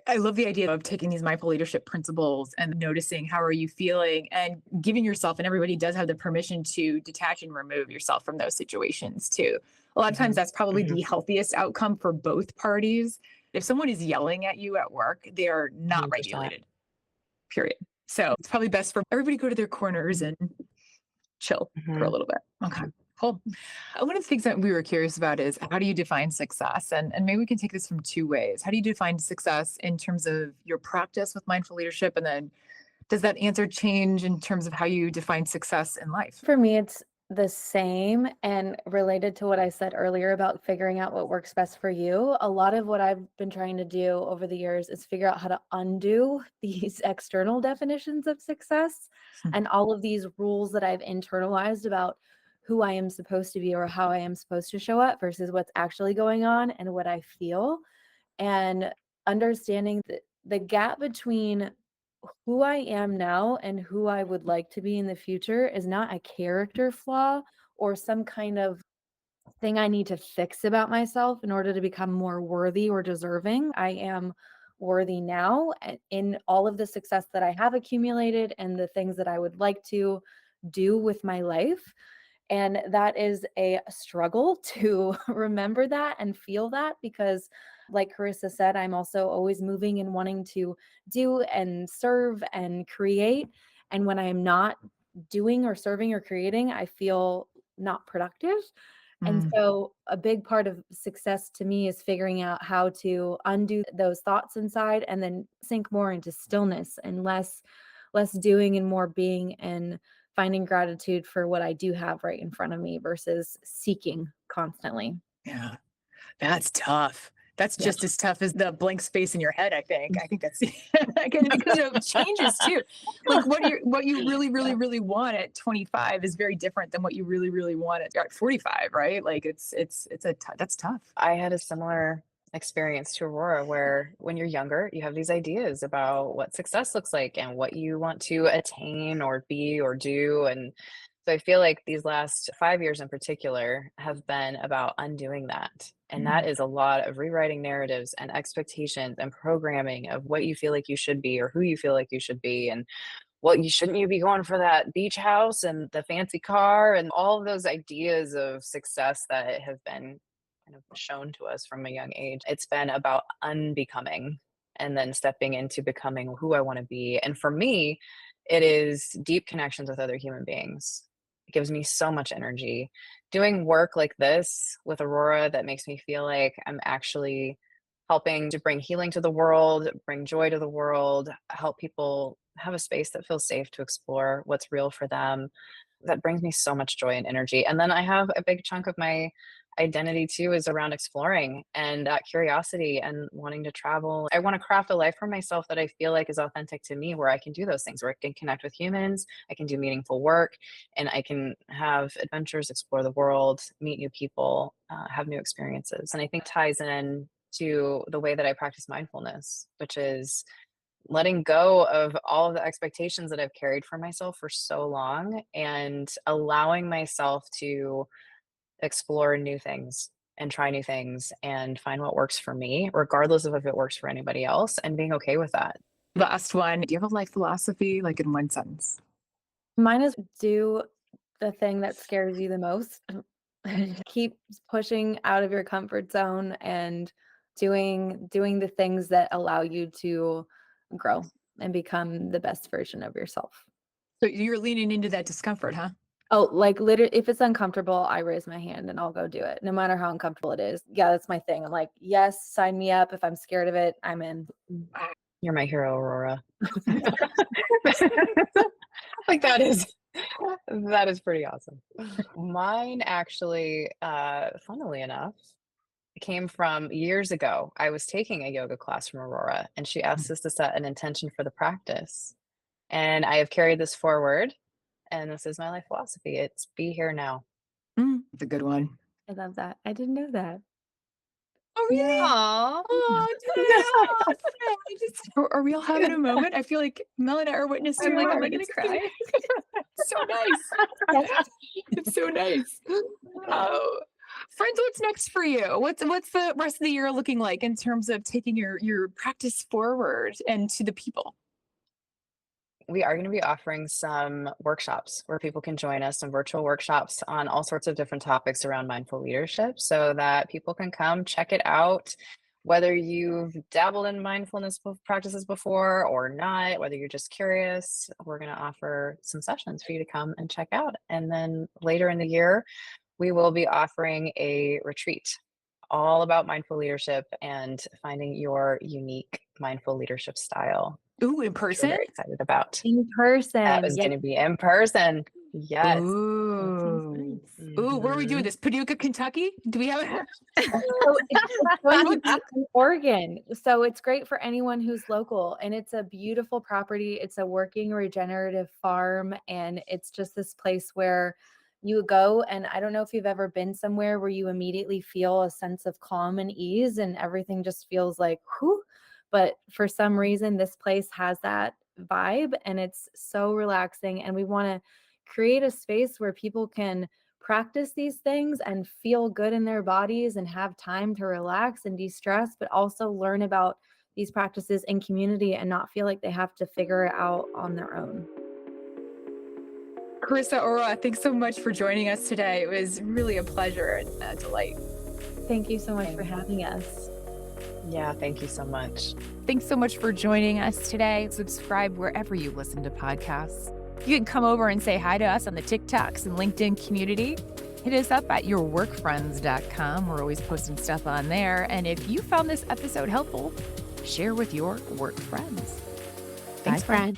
I love the idea of taking these mindful leadership principles and noticing how are you feeling and giving yourself, and everybody does have the permission to detach and remove yourself from those situations too. A lot of times Mhm, that's probably mhm, the healthiest outcome for both parties. If someone is yelling at you at work, they are not 100%. regulated, period. So it's probably best for everybody to go to their corners and chill for a Mhm. little bit. Okay, cool. One of the things that we were curious about is how do you define success? And maybe we can take this from two ways. How do you define success in terms of your practice with mindful leadership? And then does that answer change in terms of how you define success in life? For me, it's the same and related to what I said earlier about figuring out what works best for you. A lot of what I've been trying to do over the years is figure out how to undo these external definitions of success Hmm. and all of these rules that I've internalized about who I am supposed to be or how I am supposed to show up versus what's actually going on and what I feel. And understanding the gap between who I am now and who I would like to be in the future is not a character flaw or some kind of thing I need to fix about myself in order to become more worthy or deserving. I am worthy now in all of the success that I have accumulated and the things that I would like to do with my life. And that is a struggle to remember that and feel that because, like Carissa said, I'm also always moving and wanting to do and serve and create. And when I am not doing or serving or creating, I feel not productive. And Mm, so, a big part of success to me is figuring out how to undo those thoughts inside and then sink more into stillness and less doing and more being and finding gratitude for what I do have right in front of me versus seeking constantly. yeah, that's tough. That's Yeah. just as tough as the blank space in your head, I think. I think that's again because it changes too. Like what you really, really, really want at 25 is very different than what you really, really want at 45, right? Like that's tough. I had a similar experience to Aurora where when you're younger, you have these ideas about what success looks like and what you want to attain or be or do. And So I feel like these last 5 years in particular have been about undoing that. And that is a lot of rewriting narratives and expectations and programming of what you feel like you should be or who you feel like you should be. And well, you shouldn't you be going for that beach house and the fancy car and all of those ideas of success that have been kind of shown to us from a young age. It's been about unbecoming and then stepping into becoming who I want to be. And for me, it is deep connections with other human beings. It gives me so much energy. Doing work like this with Aurora that makes me feel like I'm actually helping to bring healing to the world, bring joy to the world, help people have a space that feels safe to explore what's real for them. That brings me so much joy and energy. And then I have a big chunk of my identity too is around exploring and that curiosity and wanting to travel. I want to craft a life for myself that I feel like is authentic to me, where I can do those things, where I can connect with humans, I can do meaningful work, and I can have adventures, explore the world, meet new people, have new experiences. And I think ties in to the way that I practice mindfulness, which is letting go of all of the expectations that I've carried for myself for so long and allowing myself to explore new things and try new things and find what works for me, regardless of if it works for anybody else, and being okay with that. Last one. Do you have a life philosophy, like in one sentence? Mine is do the thing that scares you the most. Keep pushing out of your comfort zone and doing the things that allow you to grow and become the best version of yourself. So you're leaning into that discomfort, huh? Oh, like literally, if it's uncomfortable, I raise my hand and I'll go do it, no matter how uncomfortable it is. Yeah, that's my thing. I'm like, yes, sign me up. If I'm scared of it, I'm in. You're my hero, Aurora. Like that is pretty awesome. Mine actually, funnily enough, came from years ago. I was taking a yoga class from Aurora, and she asked us to set an intention for the practice. And I have carried this forward, and this is my life philosophy. It's be here now. It's a good one. I love that. I didn't know that. Oh, really? Yeah. Are we all having a moment? I feel like Mel and I are witness to I'm like, a am I moment. gonna It's cry? so nice. It's so nice. Oh, friends, what's next for you? What's the rest of the year looking like in terms of taking your practice forward and to the people? We are going to be offering some workshops where people can join us, some virtual workshops on all sorts of different topics around mindful leadership, so that people can come check it out. Whether you've dabbled in mindfulness practices before or not, whether you're just curious, we're going to offer some sessions for you to come and check out. And then later in the year, we will be offering a retreat all about mindful leadership and finding your unique mindful leadership style, Ooh, in which we're person? very excited about. In person. That is Yeah. going to be in person. Yes. Ooh. Ooh, where are we doing Mhm. this? Paducah, Kentucky? Do we have So it's going to be in Oregon. So it's great for anyone who's local. And it's a beautiful property. It's a working regenerative farm. And it's just this place where you go. And I don't know if you've ever been somewhere where you immediately feel a sense of calm and ease and everything just feels like, whew. But for some reason, this place has that vibe and it's so relaxing. And we want to create a space where people can practice these things and feel good in their bodies and have time to relax and de-stress, but also learn about these practices in community and not feel like they have to figure it out on their own. Carissa, Aurora, thanks so much for joining us today. It was really a pleasure and a delight. Thank you so much for having us. Yeah, thank you so much. Thanks so much for joining us today. Subscribe wherever you listen to podcasts. You can come over and say hi to us on the TikToks and LinkedIn community. Hit us up at yourworkfriends.com. We're always posting stuff on there. And if you found this episode helpful, share with your work friends. Thanks, Bye, friend.